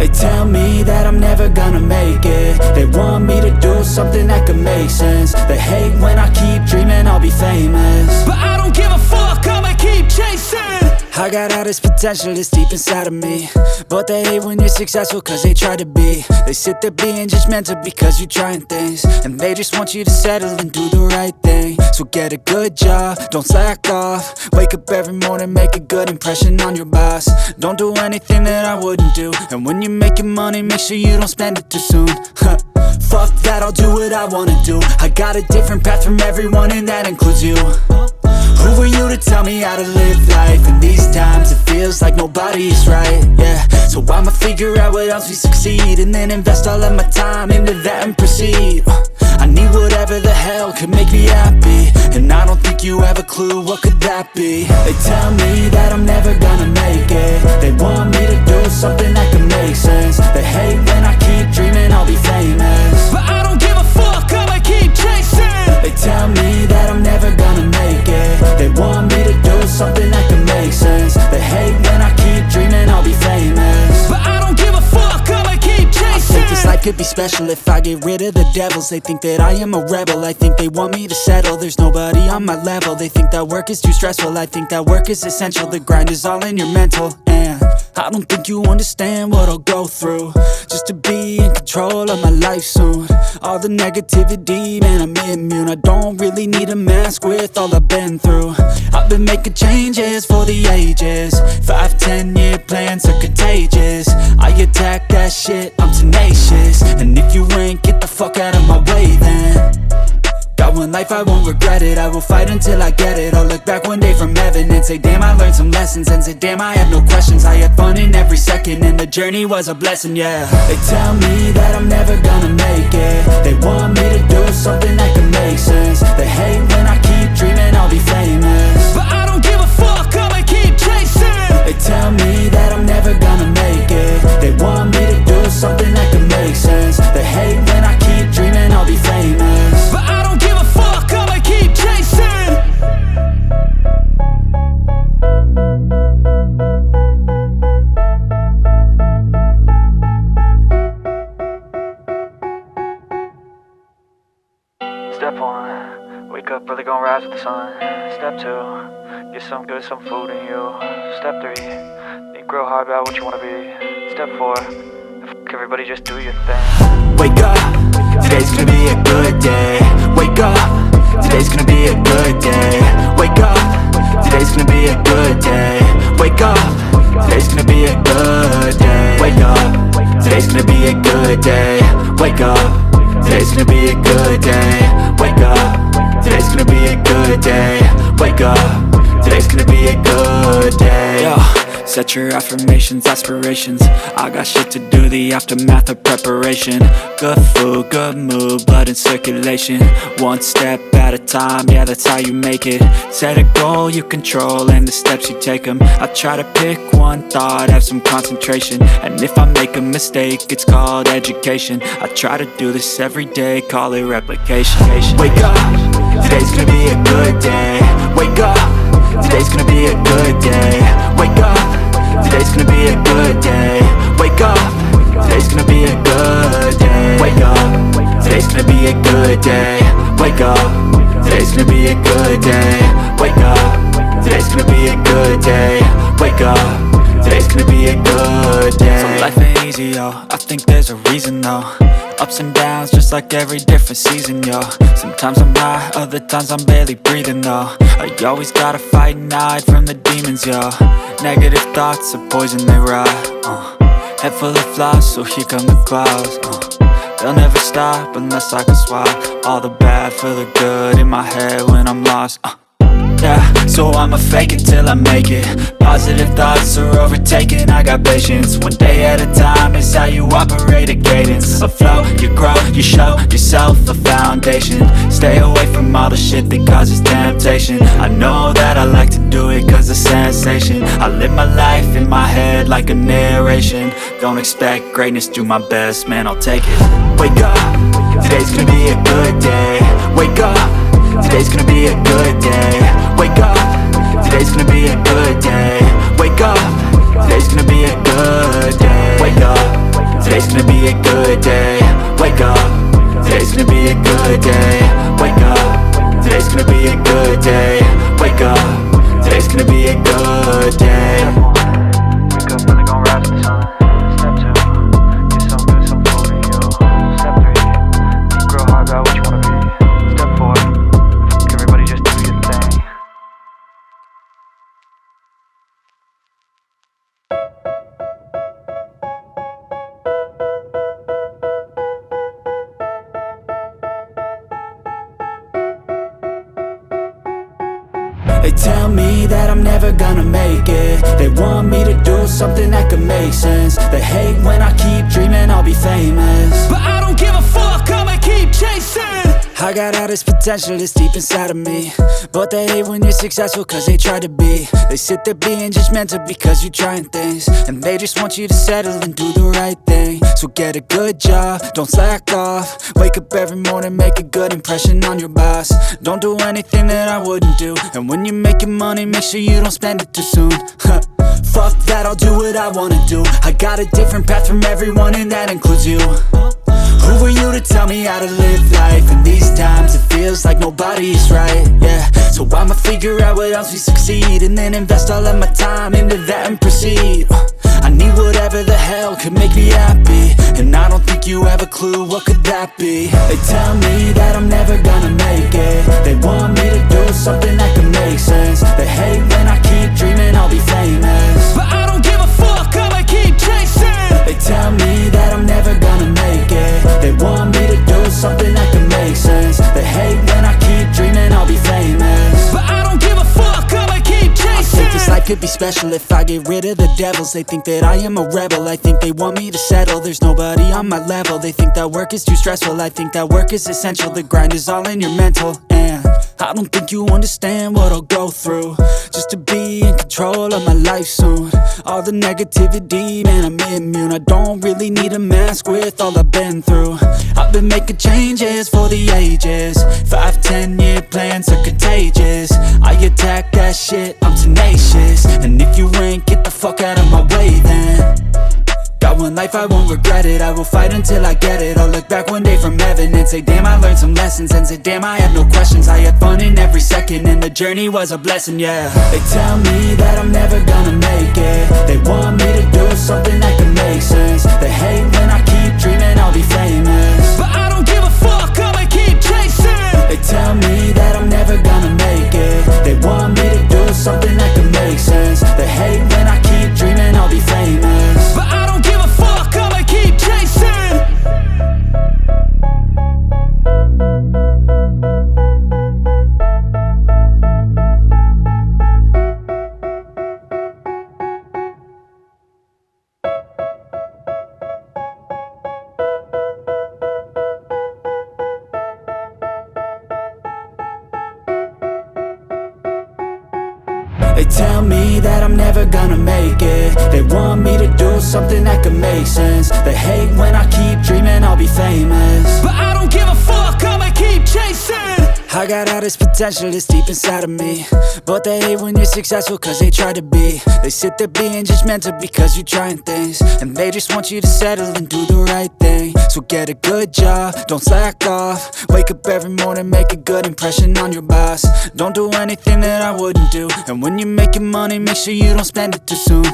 They tell me that I'm never gonna make it. They want me to do something that could make sense. They hate when I keep dreaming I'll be famous, but I don't give a fuck, I'ma keep chasing. I got all this potential that's deep inside of me, but they hate when you're successful cause they try to be. They sit there being judgmental because you're trying things, and they just want you to settle and do the right thing. So get a good job, don't slack off. Wake up every morning, make a good impression on your boss. Don't do anything that I wouldn't do, and when you're making money, make sure you don't spend it too soon. Fuck that, I'll do what I wanna do. I got a different path from everyone, and that includes you. Who are you to tell me how to live life? In these times it feels like nobody's right, yeah. So I'ma figure out what else we succeed, and then invest all of my time into that and proceed. I need whatever the hell could make me happy, and I don't think you have a clue what could that be. They tell me that I'm never gonna make it. They want me to do something that could make sense. They hate when I keep dreaming I'll be famous, but I don't give a fuck, I'ma keep chasing. They tell me that I'm never gonna make it. They want me to do something that can make sense. They hate when I keep dreaming I'll be famous, but I don't give a fuck, I'ma keep chasing. I think this life could be special if I get rid of the devils. They think that I am a rebel, I think they want me to settle. There's nobody on my level. They think that work is too stressful, I think that work is essential. The grind is all in your mental, and I don't think you understand what I'll go through just to be in control of my life soon. All the negativity, man, I'm immune. I don't really need a mask with all I've been through. I've been making changes for the ages. 5-10 year plans are contagious. I attack that shit, I'm tenacious. And if you ain't, get the fuck out of my way then. Got one life, I won't regret it. I will fight until I get it. I'll look back one day from heaven and say, damn, I learned some lessons. And say, damn, I have no questions. I had fun in every second, and the journey was a blessing, yeah. They tell me that I'm never gonna make it. They want me to do something that can make sense. They hate when I keep dreaming I'll be famous, but I don't give a fuck, I'ma keep chasing. They tell me that I'm never gonna make it. They want me to do something that can make sense. They hate when I keep dreaming I'll be famous, but I don't give a fuck, I'ma keep chasing. Step 1, wake up early, gon' rise with the sun. Step 2, get some good, some food in you. Step 3, think real hard about what you wanna be. Step 4, fuck everybody, just do your thing. Wake up, today's gonna be a good day. Wake up, today's gonna be a good day. Wake up, today's gonna be a good day. Wake up, today's gonna be a good day. Wake up, today's gonna be a good day. Wake up, today's gonna be a good day. Wake up, today's gonna be a good day. Wake up, today's gonna be a good day. Yo, set your affirmations, aspirations. I got shit to do, the aftermath of preparation. Good food, good mood, blood in circulation. One step at a time, yeah, that's how you make it. Set a goal you control and the steps you take them. I try to pick one thought, have some concentration. And if I make a mistake, it's called education. I try to do this every day, call it replication. Wake up, today's gonna be a good day. Wake up, today's gonna be a good day. Wake up, today's gonna be a good day. Wake up, today's gonna be a good day. Wake up, today's gonna be a good day. Wake up, today's gonna be a good day. Wake up, today's gonna be a good day. Wake up, today's gonna be a good day. So life ain't easy, yo, I think there's a reason though. Ups and downs, just like every different season, yo. Sometimes I'm high, other times I'm barely breathing, though. I always gotta fight and hide from the demons, yo. Negative thoughts are poison, they rot. Head full of flies, so here come the clouds. They'll never stop unless I can swap all the bad for the good in my head when I'm lost. Yeah, so I'ma fake it till I make it. Positive thoughts are overtaken, I got patience. One day at a time is how you operate a cadence. A flow, you grow, you show yourself a foundation. Stay away from all the shit that causes temptation. I know that I like to do it cause it's sensation. I live my life in my head like a narration. Don't expect greatness, do my best, man, I'll take it. Wake up, today's gonna be a good day. Wake up, today's gonna be a good day. Wake up, today's gonna be a good day. Wake up, today's gonna be a good day. Wake up, good day. Wake up, today's gonna be a good day. Wake up, today's gonna be a good day. Wake up, today's gonna be a good day. Wake up, really gon' rise with the sun. Step 2, get some good, some food in you. Step 3, think real hard about what you wanna be. Step 4, everybody just do your thing. They tell me that I'm never gonna make it. They want me to do something that could make sense. They hate when I keep dreaming I'll be famous, but I don't give a fuck, I'ma keep chasing. I got all this potential that's deep inside of me, but they hate when you're successful cause they try to be. They sit there being judgmental because you're trying things, and they just want you to settle and do the right thing. So get a good job, don't slack off. Wake up every morning, make a good impression on your boss. Don't do anything that I wouldn't do, and when you're making money, make sure you don't spend it too soon. Fuck that, I'll do what I wanna do. I got a different path from everyone, and that includes you. Who are you to tell me how to live life? In these times it feels like nobody's right, yeah. So I'ma figure out what else we succeed, and then invest all of my time into that and proceed. I need whatever the hell could make me happy, and I don't think you have a clue what could that be. They tell me that I'm never gonna make it. They want me to do something that could make sense. They hate when I keep dreaming I'll be famous, but I don't give a fuck, I'ma keep chasing. They tell me that I'm never gonna make it. They want me to do something that can make sense. They hate when I keep dreaming I'll be famous, but I don't give a fuck, I'ma keep chasing. I think this life could be special if I get rid of the devils. They think that I am a rebel, I think they want me to settle. There's nobody on my level. They think that work is too stressful, I think that work is essential. The grind is all in your mental, and I don't think you understand what I'll go through just to be in control of my life soon. All the negativity, man, I'm immune. I don't really need a mask with all I've been through. I've been making changes for the ages. 5-10 year plans are contagious. I attack that shit, I'm tenacious. And if you ain't, get the fuck out of my way then. Got one life, I won't regret it. I will fight until I get it. I'll look back one day from heaven and say, damn, I learned some lessons. And say, damn, I have no questions. I had fun in every second, and the journey was a blessing, yeah. They tell me that I'm never gonna make it. They want me to do something that can make sense. They hate when I keep dreaming I'll be famous, but I don't give a fuck, I'ma keep chasing. They tell me that I'm never gonna make it. They want me to do something that can make sense. They hate when I keep dreaming I'll be famous, but I don't give a fuck, I'ma keep chasing. They tell me that I'm never gonna make it. They want me to do something that could make sense. They hate when I keep dreaming I'll be famous, but I don't give a fuck, I'ma keep chasing. I got all this potential that's deep inside of me, but they hate when you're successful cause they try to be. They sit there being judgmental because you're trying things, and they just want you to settle and do the right thing. So get a good job, don't slack off. Wake up every morning, make a good impression on your boss. Don't do anything that I wouldn't do, and when you're making money, make sure you don't spend it too soon.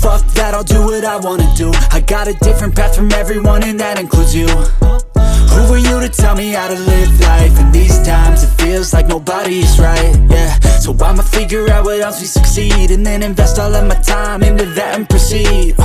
Fuck that, I'll do what I wanna do. I got a different path from everyone, and that includes you. Who are you to tell me how to live life? In these times it feels like nobody's right, yeah. So I'ma figure out what else we succeed, and then invest all of my time into that and proceed.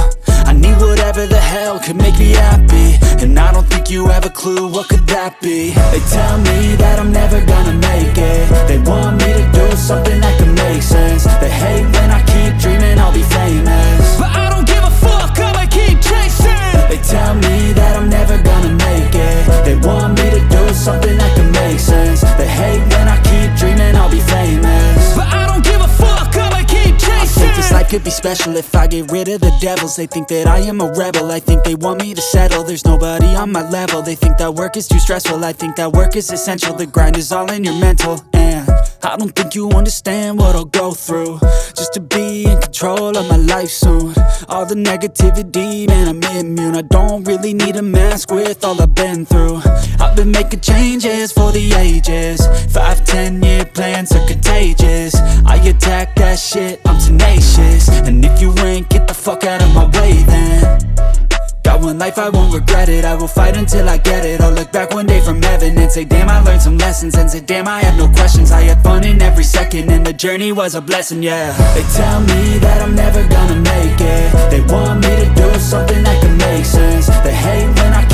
I need whatever the hell could make me happy, and I don't think you have a clue what could that be. They tell me that I'm never gonna make it. They want me to do something that can make sense. They hate when I keep dreaming I'll be famous, but I don't give a fuck, I'ma keep chasing. They tell me that I'm never gonna make it. They want me to do something that can make sense. They hate when I keep dreaming I'll be famous, but I don't give a fuck, I'ma keep chasing. I think this life could be special if I get rid of the devils. They think that I am a rebel, I think they want me to settle. There's nobody on my level. They think that work is too stressful, I think that work is essential. The grind is all in your mental, and I don't think you understand what I'll go through just to be in control of my life soon. All the negativity, man, I'm immune. I don't really need a mask with all I've been through. I've been making changes for the ages. 5-10 year plans are contagious. I attack that shit, I'm tenacious. And if you ain't, get the fuck out of my way then. Got one life, I won't regret it. I will fight until I get it. I'll look back one day from heaven and say, damn, I learned some lessons. And say, damn, I had no questions. I had fun in every second, and the journey was a blessing, yeah. They tell me that I'm never gonna make it. They want me to do something that can make sense. They hate when I